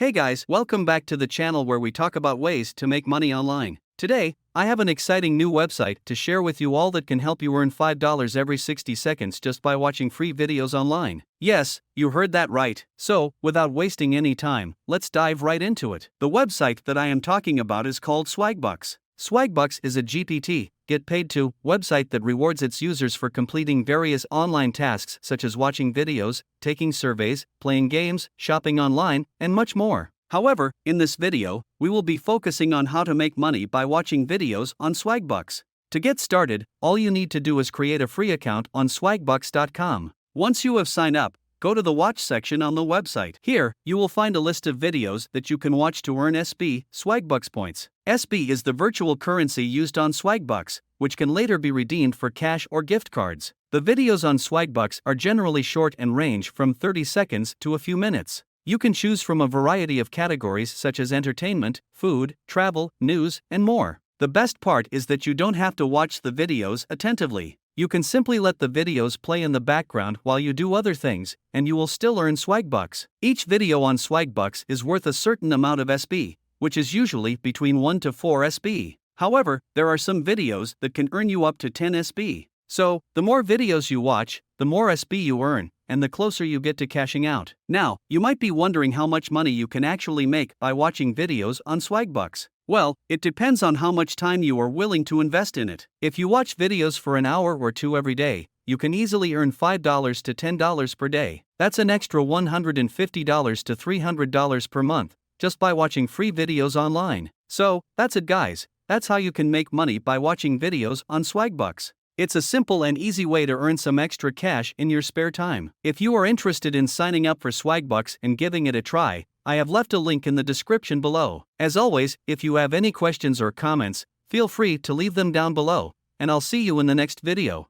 Hey guys, welcome back to the channel where we talk about ways to make money online. Today, I have an exciting new website to share with you all that can help you earn $5 every 60 seconds just by watching free videos online. Yes, you heard that right. So, without wasting any time, let's dive right into it. The website that I am talking about is called Swagbucks. Swagbucks is a GPT, get paid to, website that rewards its users for completing various online tasks such as watching videos, taking surveys, playing games, shopping online, and much more. However, in this video, we will be focusing on how to make money by watching videos on Swagbucks. To get started, all you need to do is create a free account on swagbucks.com. Once you have signed up, go to the watch section on the website. Here, you will find a list of videos that you can watch to earn SB, Swagbucks points. SB is the virtual currency used on Swagbucks, which can later be redeemed for cash or gift cards. The videos on Swagbucks are generally short and range from 30 seconds to a few minutes. You can choose from a variety of categories such as entertainment, food, travel, news, and more. The best part is that you don't have to watch the videos attentively. You can simply let the videos play in the background while you do other things, and you will still earn Swagbucks. Each video on Swagbucks is worth a certain amount of SB, which is usually between 1 to 4 SB. However, there are some videos that can earn you up to 10 SB. So, the more videos you watch, the more SB you earn, and the closer you get to cashing out. Now, you might be wondering how much money you can actually make by watching videos on Swagbucks. Well, it depends on how much time you are willing to invest in it. If you watch videos for an hour or two every day, you can easily earn $5 to $10 per day. That's an extra $150 to $300 per month, just by watching free videos online. So, that's it guys, that's how you can make money by watching videos on Swagbucks. It's a simple and easy way to earn some extra cash in your spare time. If you are interested in signing up for Swagbucks and giving it a try, I have left a link in the description below. As always, if you have any questions or comments, feel free to leave them down below, and I'll see you in the next video.